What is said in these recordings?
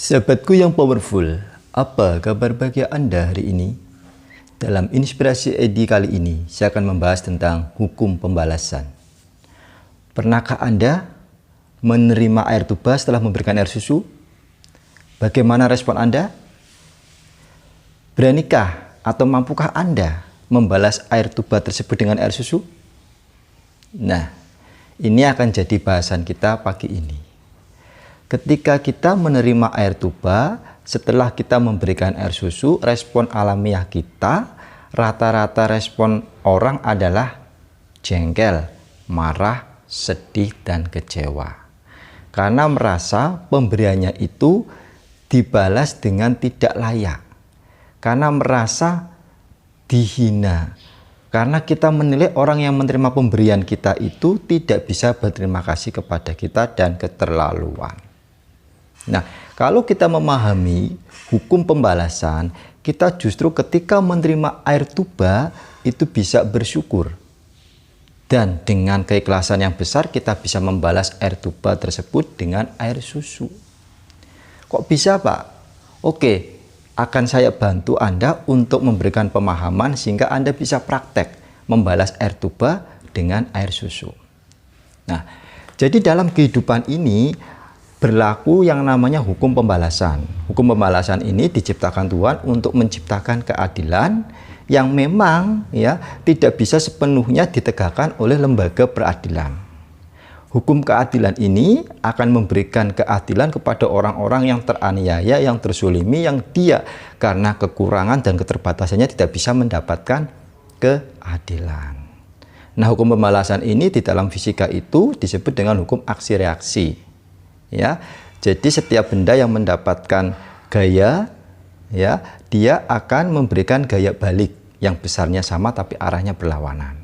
Sahabatku yang powerful, apa kabar bahagia Anda hari ini? Dalam Inspirasi Edi kali ini, saya akan membahas tentang hukum pembalasan. Pernahkah Anda menerima air tuba setelah memberikan air susu? Bagaimana respon Anda? Beranikah atau mampukah Anda membalas air tuba tersebut dengan air susu? Nah, ini akan jadi bahasan kita pagi ini. Ketika kita menerima air tuba, setelah kita memberikan air susu, respon alamiah kita, rata-rata respon orang adalah jengkel, marah, sedih, dan kecewa. Karena merasa pemberiannya itu dibalas dengan tidak layak. Karena merasa dihina. Karena kita menilai orang yang menerima pemberian kita itu tidak bisa berterima kasih kepada kita dan keterlaluan. Nah, kalau kita memahami hukum pembalasan, kita justru ketika menerima air tuba itu bisa bersyukur. Dan dengan keikhlasan yang besar kita bisa membalas air tuba tersebut dengan air susu. Kok bisa, Pak? Oke, akan saya bantu Anda untuk memberikan pemahaman sehingga Anda bisa praktek membalas air tuba dengan air susu. Nah, jadi dalam kehidupan ini berlaku yang namanya hukum pembalasan. Hukum pembalasan ini diciptakan Tuhan untuk menciptakan keadilan yang memang tidak bisa sepenuhnya ditegakkan oleh lembaga peradilan. Hukum keadilan ini akan memberikan keadilan kepada orang-orang yang teraniaya, yang terzolimi, yang dia karena kekurangan dan keterbatasannya tidak bisa mendapatkan keadilan. Nah, hukum pembalasan ini di dalam fisika itu disebut dengan hukum aksi reaksi. Ya, jadi setiap benda yang mendapatkan gaya, dia akan memberikan gaya balik yang besarnya sama tapi arahnya berlawanan.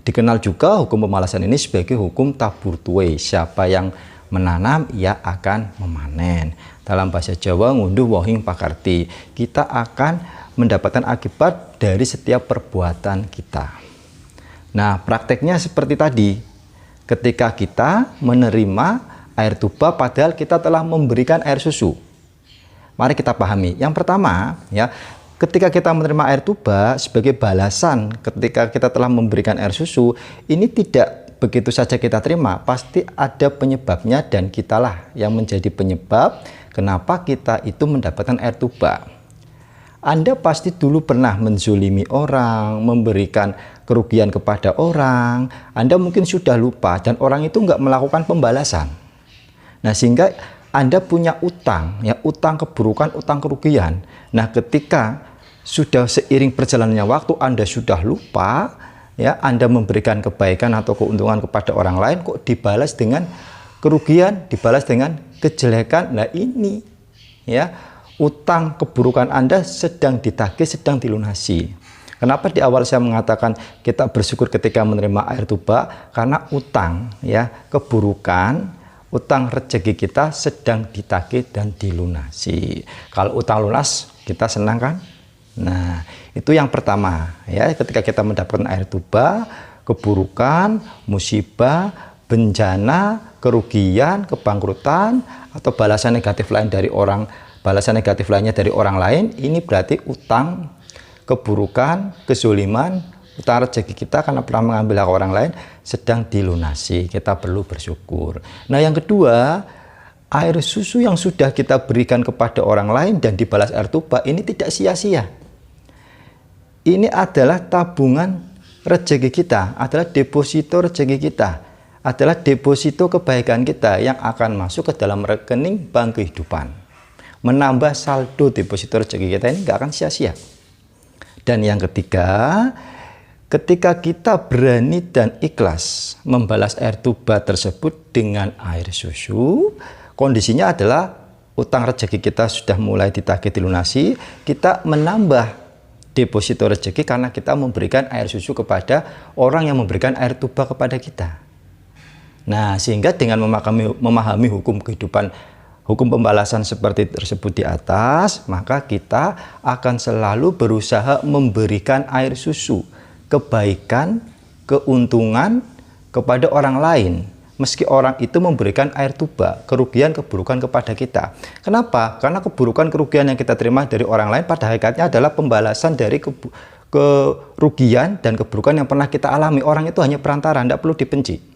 Dikenal juga hukum pembalasan ini sebagai hukum tabur tuai. Siapa yang menanam, ia akan memanen. Dalam bahasa Jawa, ngunduh wohing pakarti. Kita akan mendapatkan akibat dari setiap perbuatan kita. Nah, prakteknya seperti tadi. Ketika kita menerima air tuba padahal kita telah memberikan air susu. Mari kita pahami. Yang pertama, ketika kita menerima air tuba sebagai balasan ketika kita telah memberikan air susu, ini tidak begitu saja kita terima, pasti ada penyebabnya dan kitalah yang menjadi penyebab kenapa kita itu mendapatkan air tuba. Anda pasti dulu pernah menzolimi orang, memberikan kerugian kepada orang. Anda mungkin sudah lupa dan orang itu nggak melakukan pembalasan. Nah, sehingga Anda punya utang, utang keburukan, utang kerugian. Nah, ketika sudah seiring perjalannya waktu Anda sudah lupa, Anda memberikan kebaikan atau keuntungan kepada orang lain, kok dibalas dengan kerugian, dibalas dengan kejelekan. Nah, ini utang keburukan Anda sedang ditagih, sedang dilunasi. Kenapa di awal saya mengatakan kita bersyukur ketika menerima air tuba? Karena utang, keburukan, utang rezeki kita sedang ditagih dan dilunasi. Kalau utang lunas, kita senang kan? Nah, itu yang pertama. Ketika kita mendapatkan air tuba, keburukan, musibah, bencana, kerugian, kebangkrutan, atau balasan negatif lain dari orang, balasan negatif lainnya dari orang lain, ini berarti utang, keburukan, kezoliman, utang rezeki kita karena pernah mengambil hak orang lain sedang dilunasi. Kita perlu bersyukur. Nah, yang kedua, air susu yang sudah kita berikan kepada orang lain dan dibalas air tuba ini tidak sia-sia. Ini adalah tabungan rezeki kita, adalah deposito rezeki kita, adalah deposito kebaikan kita yang akan masuk ke dalam rekening bank kehidupan. Menambah saldo deposito rezeki kita ini nggak akan sia-sia. Dan yang ketiga, ketika kita berani dan ikhlas membalas air tuba tersebut dengan air susu, kondisinya adalah utang rezeki kita sudah mulai ditagih dilunasi, kita menambah deposito rezeki karena kita memberikan air susu kepada orang yang memberikan air tuba kepada kita. Nah, sehingga dengan memahami hukum kehidupan, hukum pembalasan seperti tersebut di atas, maka kita akan selalu berusaha memberikan air susu, kebaikan, keuntungan kepada orang lain meski orang itu memberikan air tuba, kerugian, keburukan kepada kita. Kenapa? Karena keburukan, kerugian yang kita terima dari orang lain pada hakikatnya adalah pembalasan dari kerugian dan keburukan yang pernah kita alami. Orang itu hanya perantara, tidak perlu dibenci.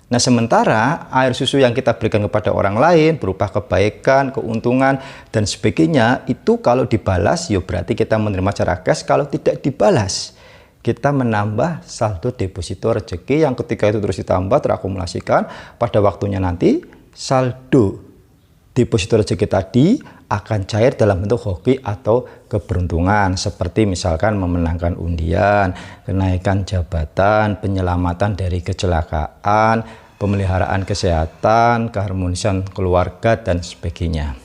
Nah, sementara air susu yang kita berikan kepada orang lain berupa kebaikan, keuntungan, dan sebagainya, itu kalau dibalas, ya berarti kita menerima secara cash. Kalau tidak dibalas, kita menambah saldo deposito rezeki yang ketika itu terus ditambah, terakumulasikan, pada waktunya nanti saldo deposito rezeki tadi akan cair dalam bentuk hoki atau keberuntungan, seperti misalkan memenangkan undian, kenaikan jabatan, penyelamatan dari kecelakaan, pemeliharaan kesehatan, keharmonisan keluarga, dan sebagainya.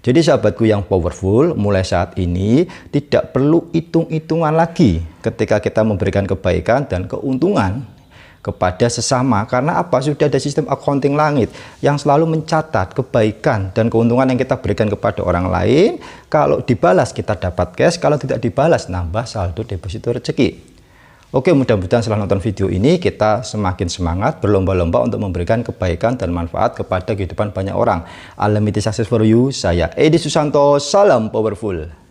Jadi sahabatku yang powerful, mulai saat ini tidak perlu hitung-hitungan lagi ketika kita memberikan kebaikan dan keuntungan kepada sesama. Karena apa? Sudah ada sistem accounting langit yang selalu mencatat kebaikan dan keuntungan yang kita berikan kepada orang lain. Kalau dibalas kita dapat cash, kalau tidak dibalas nambah saldo deposito rezeki. Oke, mudah-mudahan setelah nonton video ini kita semakin semangat berlomba-lomba untuk memberikan kebaikan dan manfaat kepada kehidupan banyak orang. Unlimited success for you. Saya Edi Susanto, salam powerful.